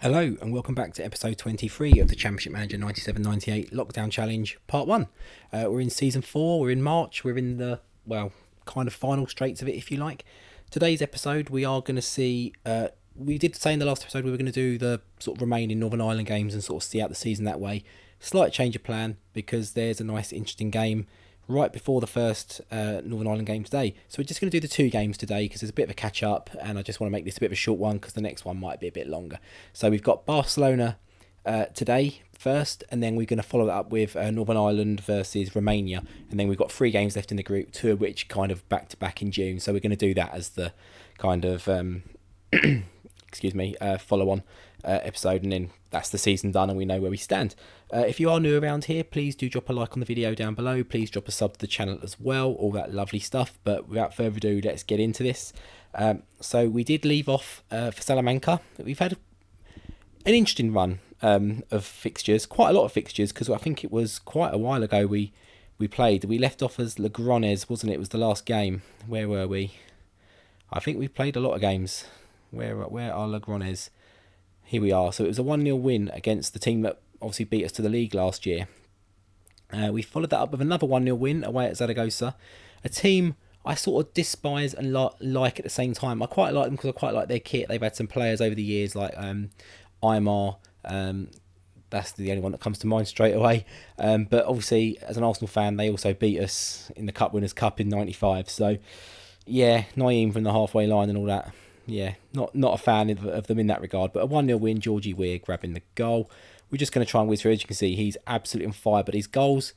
Hello and welcome back to episode 23 of the Championship Manager 97-98 Lockdown Challenge Part 1. We're in Season 4, we're in March, we're in the, kind of final straights of it if you like. Today's episode we are going to see, we did say in the last episode we were going to do the sort of remaining Northern Ireland games and sort of see out the season that way. Slight change of plan because there's a nice interesting game right before the first Northern Ireland game today. So we're just going to do the two games today because there's a bit of a catch up and I just want to make this a bit of a short one because the next one might be a bit longer. So we've got Barcelona today first, and then we're going to follow that up with Northern Ireland versus Romania, and then we've got 3 games left in the group, 2 of which kind of back to back in June. So we're going to do that as the kind of follow on episode, and then that's the season done and we know where we stand. If you are new around here, please do drop a like on the video down below. Please drop a sub to the channel as well, all that lovely stuff. But without further ado, let's get into this. So we did leave off for Salamanca. We've had an interesting run of fixtures, quite a lot of fixtures, because I think it was quite a while ago we played. We left off as Logrones, wasn't it? It was the last game. Where were we? I think we played a lot of games. Where are Logrones? Here we are. So it was a 1-0 win against the team that obviously beat us to the league last year. We followed that up with another 1-0 win away at Zaragoza, a team I sort of despise and like at the same time. I quite like them because I quite like their kit. They've had some players over the years like Aymar. That's the only one that comes to mind straight away. But obviously, as an Arsenal fan, they also beat us in the Cup Winners' Cup in '95. So, yeah, Naeem from the halfway line and all that. Yeah, not a fan of them in that regard. But a 1-0 win, Georgie Weir grabbing the goal. We're just going to try and whiz through. As you can see, he's absolutely on fire. But his goals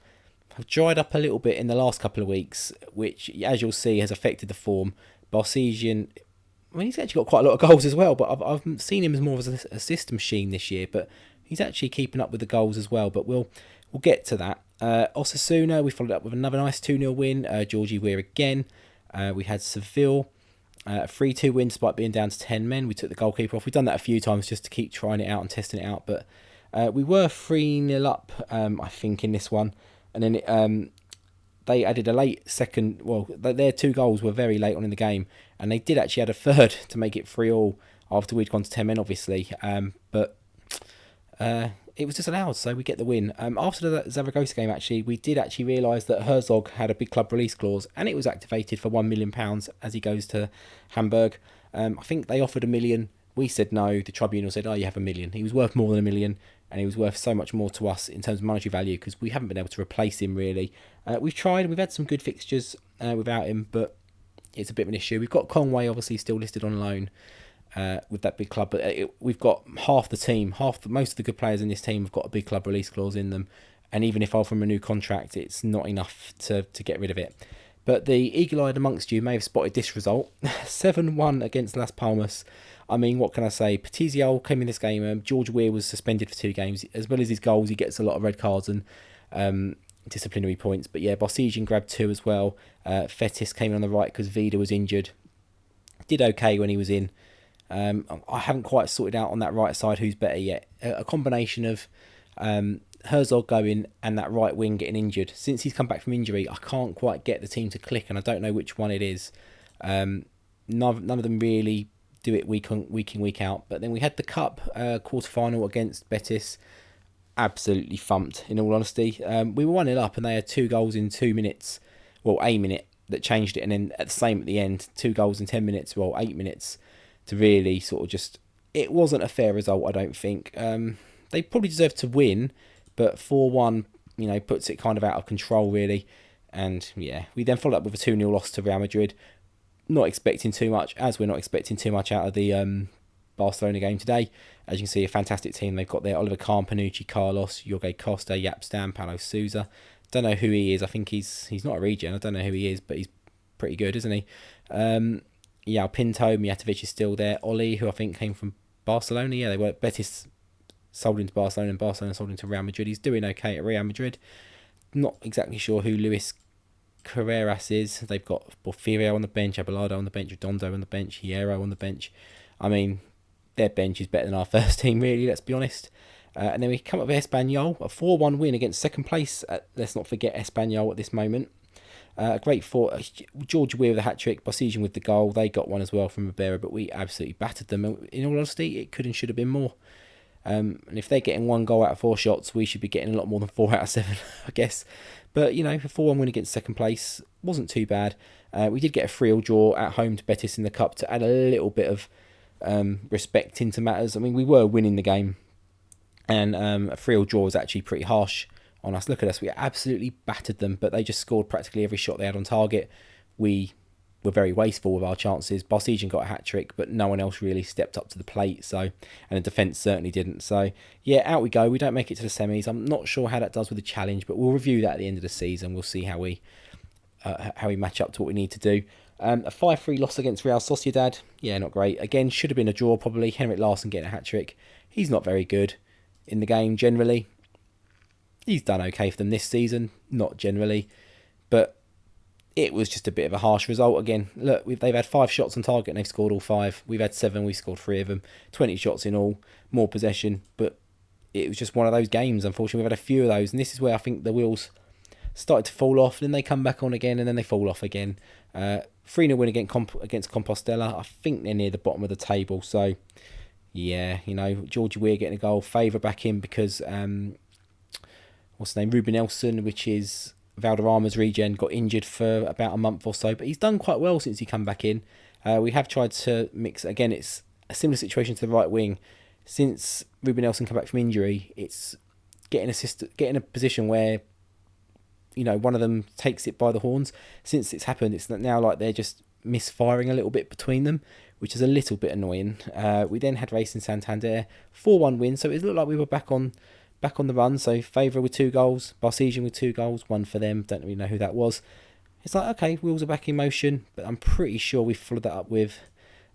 have dried up a little bit in the last couple of weeks, which, as you'll see, has affected the form. Barcelona, I mean, he's actually got quite a lot of goals as well, but I've seen him as more of an assist machine this year. But he's actually keeping up with the goals as well. But we'll get to that. Osasuna, we followed up with another nice 2-0 win. Georgie Weir again. We had Seville. 3-2 win despite being down to 10 men. We took the goalkeeper off. We've done that a few times just to keep trying it out and testing it out. But we were 3-0 up, I think, in this one. And then they added a late second. Well, their 2 goals were very late on in the game. And they did actually add a third to make it 3-3 after we'd gone to 10 men, obviously. But it was disallowed, so we get the win. After the Zaragoza game, actually, we did actually realise that Herzog had a big club release clause, and it was activated for £1 million as he goes to Hamburg. I think they offered £1 million. We said no. The tribunal said, "Oh, you have £1 million." He was worth more than £1 million, and he was worth so much more to us in terms of monetary value because we haven't been able to replace him really. We've tried. We've had some good fixtures without him, but it's a bit of an issue. We've got Conway obviously still listed on loan. With that big club, but we've got half the team, most of the good players in this team have got a big club release clause in them, and even if I offer them a new contract, it's not enough to get rid of it. But the eagle-eyed amongst you may have spotted this result: 7-1 against Las Palmas. I mean, what can I say? Pt2 came in this game. George Weir was suspended for 2 games, as well as his goals. He gets a lot of red cards and disciplinary points. But yeah, Barcelona grabbed 2 as well. Fetis came in on the right because Vida was injured. Did okay when he was in. I haven't quite sorted out on that right side who's better yet. A combination of Herzog going and that right wing getting injured. Since he's come back from injury, I can't quite get the team to click, and I don't know which one it is. None of them really do it week in, week out. But then we had the Cup quarter-final against Betis. Absolutely thumped, in all honesty. We were 1-0 up, and they had 2 goals in 2 minutes. Well, a minute that changed it, and then at the same at the end, 2 goals in 10 minutes, 8 minutes. To really sort of just, it wasn't a fair result, I don't think. They probably deserved to win, but 4-1, puts it kind of out of control, really. And yeah, we then followed up with a 2-0 loss to Real Madrid. Not expecting too much, as we're not expecting too much out of the Barcelona game today. As you can see, a fantastic team they've got there: Oliver Kahn, Panucci, Carlos, Jorge Costa, Jaap Stam, Paulo Sousa. Don't know who he is. I think he's not a regen. I don't know who he is, but he's pretty good, isn't he? Yeah, Pinto, Mijatovic is still there. Oli, who I think came from Barcelona. Yeah, they were. Betis sold into Barcelona and Barcelona sold into Real Madrid. He's doing okay at Real Madrid. Not exactly sure who Luis Carreras is. They've got Porfirio on the bench, Abelardo on the bench, Redondo on the bench, Hierro on the bench. I mean, their bench is better than our first team, really, let's be honest. And then we come up with Espanyol, a 4-1 win against second place. Let's not forget Espanyol at this moment. Great for George Weir with the hat-trick, Barcelona with the goal. They got one as well from Ribera, but we absolutely battered them. In all honesty, it could and should have been more. And if they're getting 1 goal out of 4 shots, we should be getting a lot more than 4 out of 7, I guess. But, you know, a 4-1 win against second place wasn't too bad. We did get a 3-3 draw at home to Betis in the Cup to add a little bit of respect into matters. I mean, we were winning the game, and a 3-3 draw was actually pretty harsh on us. Look at us, we absolutely battered them, but they just scored practically every shot they had on target. We were very wasteful with our chances. Barcelona got a hat-trick, but no one else really stepped up to the plate, so, and the defence certainly didn't. So, yeah, out we go. We don't make it to the semis. I'm not sure how that does with the challenge, but we'll review that at the end of the season. We'll see how we match up to what we need to do. A 5-3 loss against Real Sociedad. Yeah, not great. Again, should have been a draw probably. Henrik Larsson getting a hat-trick. He's not very good in the game generally. He's done okay for them this season, not generally, but it was just a bit of a harsh result again. Look, they've had 5 shots on target and they've scored all 5. We've had 7, we scored 3 of them. 20 shots in all, more possession, but it was just one of those games. Unfortunately, we've had a few of those, and this is where I think the wheels started to fall off, then they come back on again, and then they fall off again. 3-0 win against Compostela. I think they're near the bottom of the table, so yeah, you know, Georgie Weir getting a goal, Favour back in because what's his name, Ruben Nelson, which is Valderrama's regen, got injured for about a month or so, but he's done quite well since he come back in. We have tried to mix, again, it's a similar situation to the right wing. Since Ruben Nelson come back from injury, it's getting a position where, you know, one of them takes it by the horns. Since it's happened, it's now like they're just misfiring a little bit between them, which is a little bit annoying. We then had Racing Santander, 4-1 win, so it looked like we were back on the run. So Favour with 2 goals, Barcelona with 2 goals, 1 for them. Don't really know who that was. It's like, okay, wheels are back in motion, but I'm pretty sure we followed that up with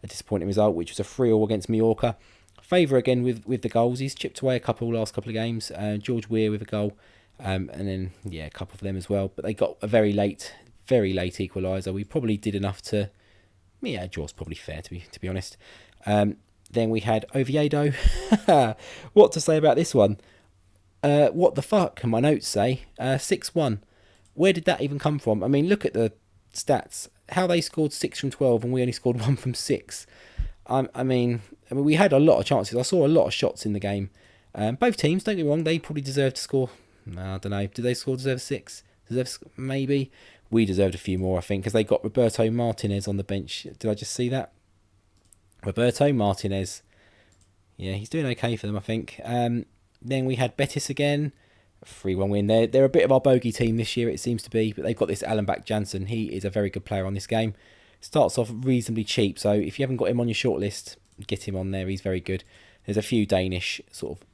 a disappointing result, which was a 3-3 against Mallorca. Favour again with the goals. He's chipped away last couple of games. George Weir with a goal, and then yeah, a couple of them as well. But they got a very late equaliser. We probably did enough to, yeah, draw's probably fair to be honest. Then we had Oviedo. What to say about this one? What the fuck, my notes say. 6-1. Where did that even come from? I mean, look at the stats. How they scored 6 from 12 and we only scored 1 from 6. I mean, we had a lot of chances. I saw a lot of shots in the game. Both teams, don't get me wrong, they probably deserved to score. I don't know. Did they deserve 6? Maybe. We deserved a few more, I think, because they got Roberto Martinez on the bench. Did I just see that? Roberto Martinez. Yeah, he's doing okay for them, I think. Then we had Betis again. 3-1 win. They're a bit of our bogey team this year, it seems to be, but they've got this Allenbach Jansen. He is a very good player on this game. Starts off reasonably cheap, so if you haven't got him on your shortlist, get him on there. He's very good. There's a few Danish sort of,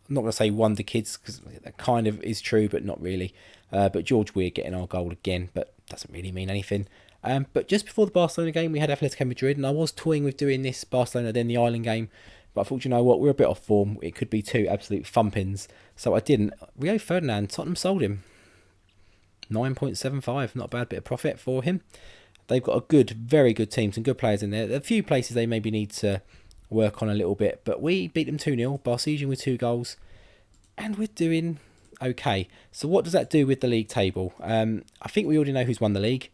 I'm not going to say wonder kids, because that kind of is true, but not really. But George Weir getting our goal again, but doesn't really mean anything. But just before the Barcelona game, we had Atletico Madrid, and I was toying with doing this Barcelona, then the Ireland game, but I thought, you know what, we're a bit off form. It could be 2 absolute thumpings, so I didn't. Rio Ferdinand, Tottenham sold him. 9.75, not a bad bit of profit for him. They've got a good, very good team, some good players in there. There are a few places they maybe need to work on a little bit, but we beat them 2-0, Barcelona with 2 goals, and we're doing okay. So what does that do with the league table? I think we already know who's won the league.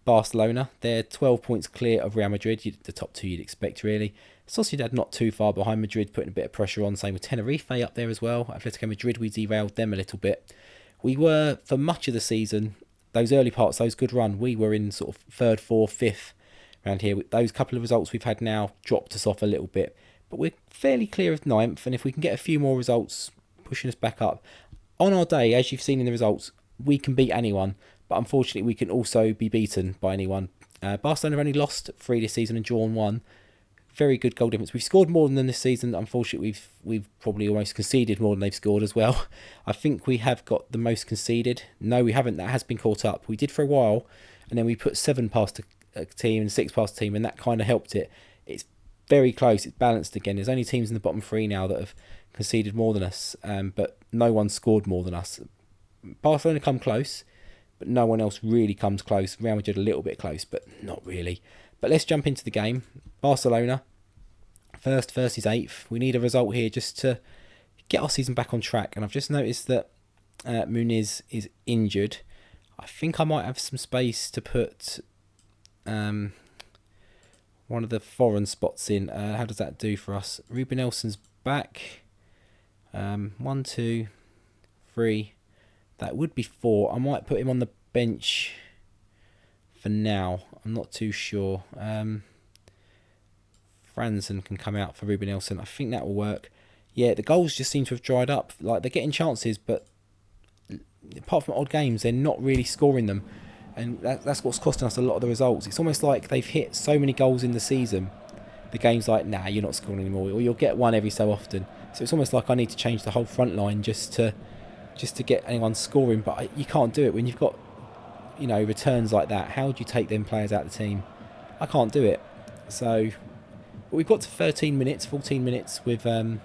Barcelona, they're 12 points clear of Real Madrid, the top 2 you'd expect really. Sociedad not too far behind Madrid, putting a bit of pressure on, same with Tenerife up there as well. Atletico Madrid, we derailed them a little bit. We were, for much of the season, those early parts, those good run, we were in sort of 3rd, 4th, 5th around here. Those couple of results we've had now dropped us off a little bit, but we're fairly clear of 9th, and if we can get a few more results pushing us back up, on our day, as you've seen in the results, we can beat anyone, but unfortunately we can also be beaten by anyone. Barcelona have only lost 3 this season and drawn 1. Very good goal difference. We've scored more than them this season. Unfortunately, we've probably almost conceded more than they've scored as well. I think we have got the most conceded. No, we haven't. That has been caught up. We did for a while, and then we put 7 past a team and 6 past a team, and that kind of helped it. It's very close. It's balanced again. There's only teams in the bottom 3 now that have conceded more than us, but no one scored more than us. Barcelona come close, but no one else really comes close. Real Madrid a little bit close, but not really. But let's jump into the game. Barcelona, 1st versus 8th. We need a result here just to get our season back on track. And I've just noticed that Muniz is injured. I think I might have some space to put one of the foreign spots in. How does that do for us? Ruben Nelson's back. 1, 2, 3. That would be 4. I might put him on the bench for now. I'm not too sure. Franzen can come out for Ruben Nelson. I think that will work. Yeah, the goals just seem to have dried up. Like, they're getting chances, but apart from odd games, they're not really scoring them. And that's what's costing us a lot of the results. It's almost like they've hit so many goals in the season. The game's like, nah, you're not scoring anymore. Or you'll get one every so often. So it's almost like I need to change the whole front line just to get anyone scoring. But you can't do it when you've got, returns like that. How do you take them players out of the team? I can't do it. So we've got to 13 minutes, 14 minutes with a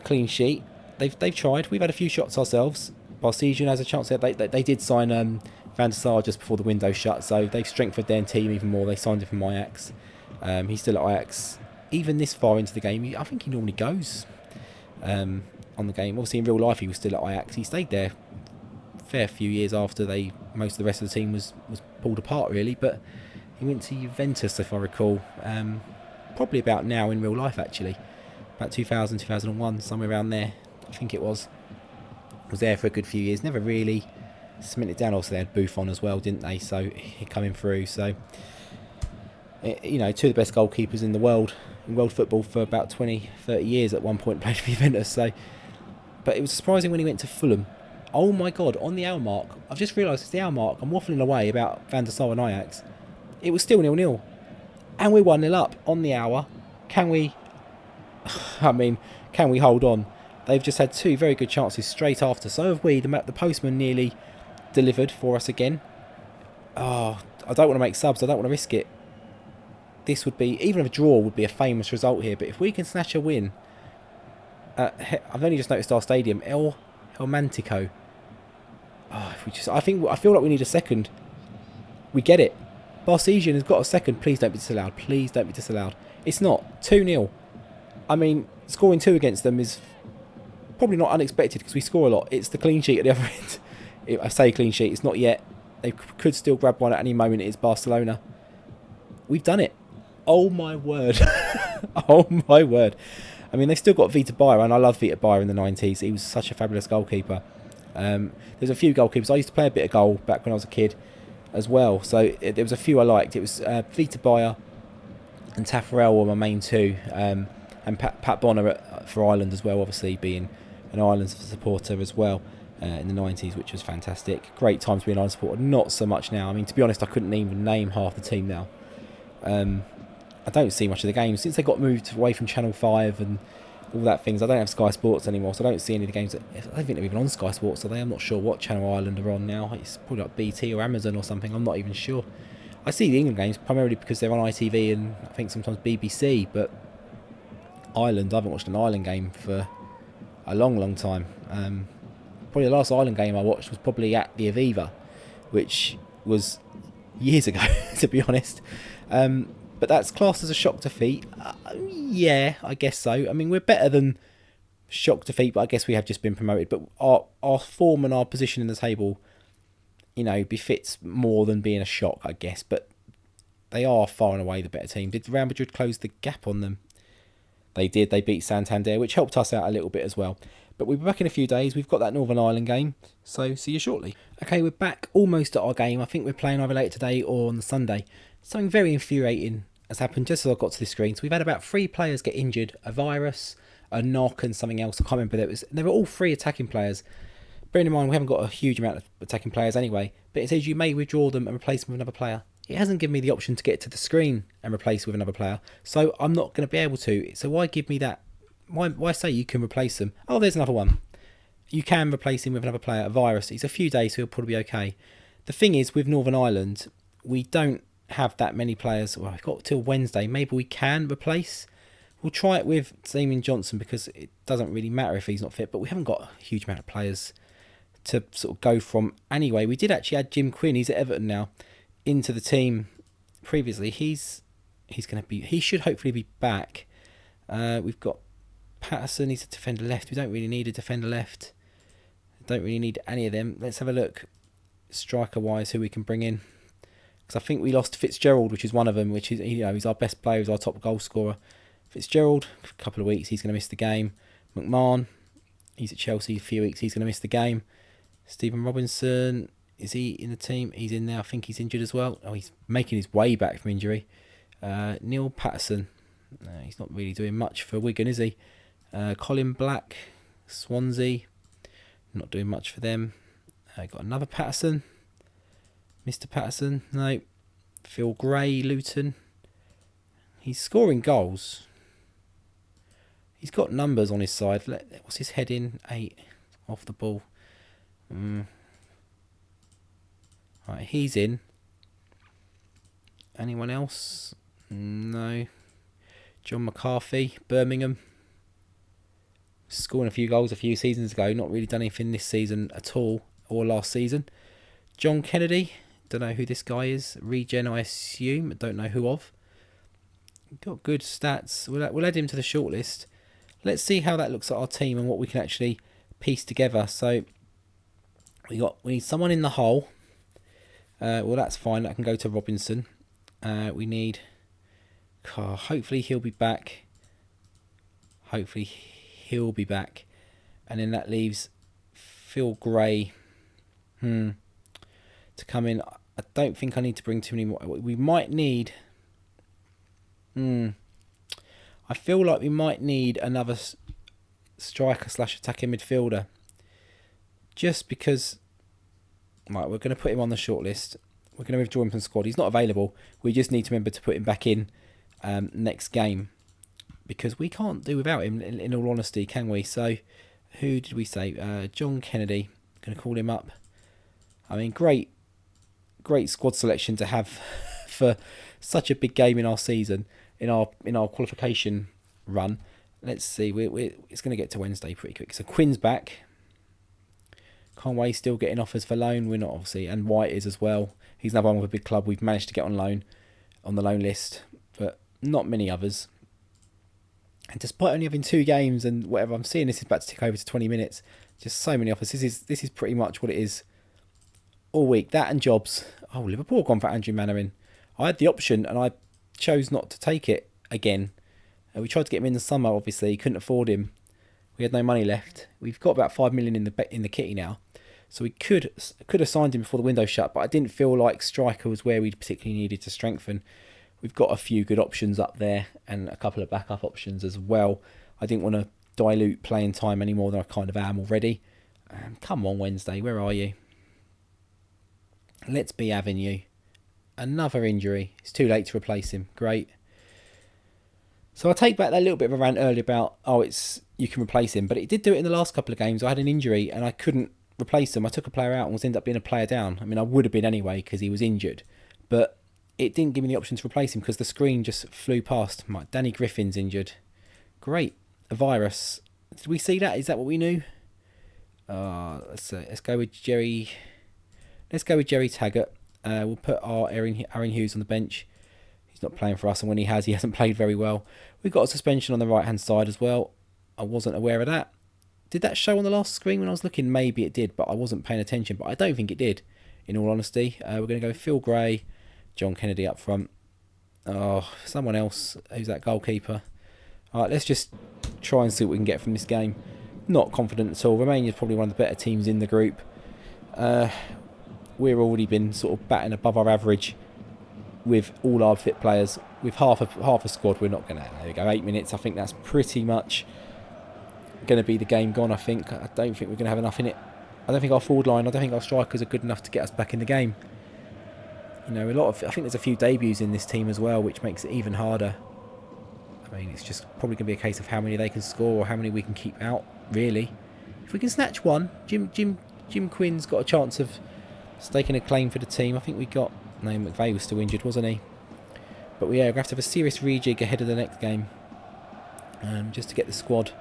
clean sheet. They've tried. We've had a few shots ourselves. Barcelona has a chance there. They did sign Van der Sar just before the window shut, so they've strengthened their team even more. They signed him from Ajax. He's still at Ajax. Even this far into the game, I think he normally goes on the game. Obviously, in real life, he was still at Ajax. He stayed there a fair few years after most of the rest of the team was pulled apart, really. But he went to Juventus, if I recall. Probably about now in real life, actually. About 2000, 2001, somewhere around there, I think it was. Was there for a good few years. Never really cemented down. Also, they had Buffon as well, didn't they? So he coming through. So, two of the best goalkeepers in the world, in world football for about 20, 30 years at one point played for Juventus. So, but it was surprising when he went to Fulham. Oh my God, on the hour mark. I've just realised it's the hour mark. I'm waffling away about Van der Sar and Ajax. It was still 0-0. And we're 1-0 up on the hour. Can we hold on? They've just had 2 very good chances straight after. So have we. The postman nearly delivered for us again. Oh, I don't want to make subs. I don't want to risk it. This would be, even if a draw would be a famous result here. But if we can snatch a win, I've only just noticed our stadium, El Mantico. Oh, I feel like we need a second. We get it. Barcelona has got a second. Please don't be disallowed. Please don't be disallowed. It's not 2-0. I mean, scoring 2 against them is probably not unexpected because we score a lot. It's the clean sheet at the other end. I say clean sheet, it's not yet. They could still grab one at any moment. It's Barcelona. We've done it. Oh my word. Oh my word. I mean, they've still got Pt2, and I love Pt2 in the 90s. He was such a fabulous goalkeeper. There's a few goalkeepers. I used to play a bit of goal back when I was a kid as well. So there was a few I liked. It was Pt2 and Taffarel were my main 2. And Pat Bonner for Ireland as well, obviously being an Ireland supporter as well in the 90s, which was fantastic. Great time to be an Ireland supporter. Not so much now. I mean, to be honest, I couldn't even name half the team now. I don't see much of the games since they got moved away from Channel 5 and all that things. I don't have Sky Sports anymore, so I don't see any of the games. I don't think they're even on Sky Sports, are they? I'm not sure what Channel Ireland are on now. It's probably like BT or Amazon or something. I'm not even sure. I see the England games primarily because they're on ITV and I think sometimes BBC, but Ireland, I haven't watched an Ireland game for a long, long time. Probably the last Ireland game I watched was probably at the Aviva, which was years ago, to be honest. But that's classed as a shock defeat. Yeah, I guess so. I mean, we're better than shock defeat, but I guess we have just been promoted. But our form and our position in the table, befits more than being a shock, I guess. But they are far and away the better team. Did Real Madrid close the gap on them? They did. They beat Santander, which helped us out a little bit as well. But we'll be back in a few days. We've got that Northern Ireland game, so see you shortly. Okay, we're back almost at our game. I think we're playing either later today or on Sunday. Something very infuriating has happened just as I got to the screen. So we've had about 3 players get injured. A virus, a knock and something else. I can't remember. They were all 3 attacking players. Bearing in mind we haven't got a huge amount of attacking players anyway. But it says you may withdraw them and replace them with another player. It hasn't given me the option to get to the screen and replace with another player. So I'm not going to be able to. So why give me that? Why say you can replace them? Oh, there's another one. You can replace him with another player. A virus. He's a few days, so he'll probably be okay. The thing is, with Northern Ireland, we don't have that many players. Well, we've got till Wednesday. Maybe we can replace. We'll try it with Damien Johnson because it doesn't really matter if he's not fit. But we haven't got a huge amount of players to sort of go from anyway. We did actually add Jim Quinn. He's at Everton now. Into the team previously. He should hopefully be back. We've got Patterson. He's a defender left. We don't really need a defender left. Don't really need any of them. Let's have a look striker wise who we can bring in, because I think we lost Fitzgerald, which is one of them, which is he's our best player, he's our top goal scorer. Fitzgerald, a couple of weeks he's going to miss the game. McMahon, He's at Chelsea a few weeks. He's going to miss the game. Stephen Robinson, is he in the team? He's in there. I think he's injured as well. Oh, he's making his way back from injury. Neil Patterson, he's not really doing much for Wigan, is he? Colin Black, Swansea, not doing much for them. Got another Patterson. Mr. Patterson, no. Phil Gray, Luton. He's scoring goals. He's got numbers on his side. What's his heading? 8 off the ball. Right, he's in. Anyone else? No. John McCarthy, Birmingham. Scoring a few goals a few seasons ago. Not really done anything this season at all, or last season. John Kennedy. Don't know who this guy is. Regen, I assume. Don't know who of. Got good stats. We'll add him to the shortlist. Let's see how that looks at our team and what we can actually piece together. So we need someone in the hole. Well, that's fine. That can go to Robinson. We need. Hopefully he'll be back. And then that leaves Phil Gray. To come in. I don't think I need to bring too many more. We might need. I feel like we might need another striker / attacking midfielder. Just because. Right, we're going to put him on the shortlist. We're going to withdraw him from the squad. He's not available. We just need to remember to put him back in next game. Because we can't do without him, in all honesty, can we? So, who did we say? John Kennedy. Going to call him up. I mean, great squad selection to have for such a big game in our season, in our qualification run. Let's see. It's going to get to Wednesday pretty quick. So Quinn's back. Conway still getting offers for loan. We're not, obviously, and White is as well. He's another one with a big club. We've managed to get on the loan list, but not many others. And despite only having 2 games and whatever, I'm seeing this is about to tick over to 20 minutes. Just so many offers. This is pretty much what it is all week. That and jobs. Oh, Liverpool gone for Andrew Mannering. I had the option and I chose not to take it again. We tried to get him in the summer, obviously. Couldn't afford him. We had no money left. We've got about 5 million in the kitty now. So we could have signed him before the window shut, but I didn't feel like striker was where we particularly needed to strengthen. We've got a few good options up there and a couple of backup options as well. I didn't want to dilute playing time any more than I kind of am already. Come on, Wednesday, where are you? Let's be having you. Another injury. It's too late to replace him. Great. So I take back that little bit of a rant earlier about, you can replace him. But it did do it in the last couple of games. I had an injury and I couldn't replace him. I took a player out and ended up being a player down. I mean, I would have been anyway because he was injured. But it didn't give me the option to replace him because the screen just flew past. Danny Griffin's injured. Great. A virus. Did we see that? Is that what we knew? Let's go with Jerry. Let's go with Jerry Taggart. We'll put our Aaron Hughes on the bench. He's not playing for us, and when he hasn't played very well. We've got a suspension on the right-hand side as well. I wasn't aware of that. Did that show on the last screen when I was looking? Maybe it did, but I wasn't paying attention. But I don't think it did, in all honesty. We're going to go Phil Gray, John Kennedy up front. Oh, someone else. Who's that goalkeeper? All right, let's just try and see what we can get from this game. Not confident at all. Romania's probably one of the better teams in the group. We've already been sort of batting above our average with all our fit players. With half a squad, we're not going to. There we go, 8 minutes. I think that's pretty much going to be the game gone. I don't think we're going to have enough in it. I don't think our forward line, I don't think our strikers are good enough to get us back in the game. I think there's a few debuts in this team as well, which makes it even harder. I mean, it's just probably going to be a case of how many they can score or how many we can keep out, really. If we can snatch one, Jim Quinn's got a chance of staking a claim for the team. I think we got... No, McVeigh was still injured, wasn't he? But we're going to have to have a serious rejig ahead of the next game. Just to get the squad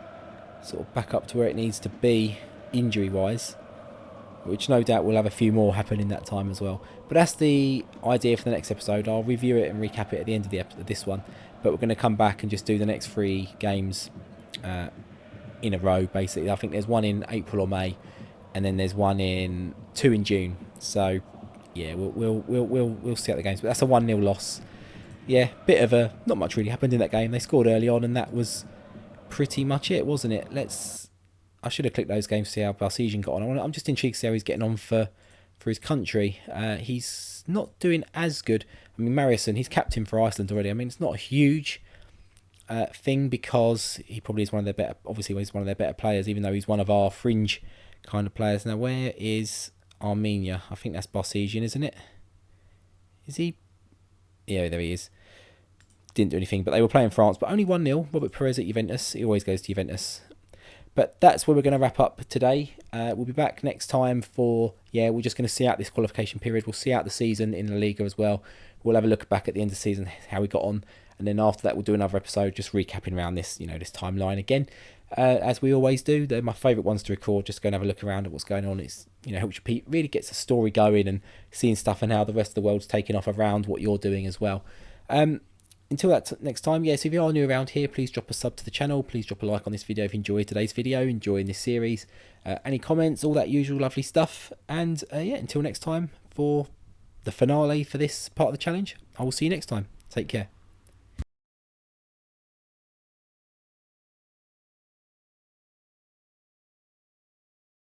sort of back up to where it needs to be, injury-wise. Which no doubt we'll have a few more happen in that time as well. But that's the idea for the next episode. I'll review it and recap it at the end of this one. But we're going to come back and just do the next 3 games in a row, basically. I think there's one in April or May, and then there's 2 in June. So yeah, we'll see out the games. But that's a 1-0 loss. Yeah, not much really happened in that game. They scored early on, and that was pretty much it, wasn't it? I should have clicked those games to see how Barcelona got on. I'm just intrigued to see how he's getting on for his country. He's not doing as good. I mean, Mariusson, he's captain for Iceland already. I mean, it's not a huge thing because he probably is one of their better. Obviously, he's one of their better players, even though he's one of our fringe kind of players. Now, where is Armenia? I think that's Barcelona, isn't it? Is he? Yeah, there he is. Didn't do anything, but they were playing France, but only 1-0. Robert Perez at Juventus. He always goes to Juventus. But that's where we're going to wrap up today. We'll be back next time for, we're just going to see out this qualification period. We'll see out the season in the Liga as well. We'll have a look back at the end of the season, how we got on. And then after that, we'll do another episode just recapping around this, this timeline again. As we always do, they're my favourite ones to record. Just go and have a look around at what's going on. It's, helps you, really gets the story going and seeing stuff and how the rest of the world's taking off around what you're doing as well. Until that next time, so if you are new around here, please drop a sub to the channel. Please drop a like on this video if you enjoyed today's video, enjoying this series. Any comments, all that usual lovely stuff. And until next time for the finale for this part of the challenge, I will see you next time. Take care.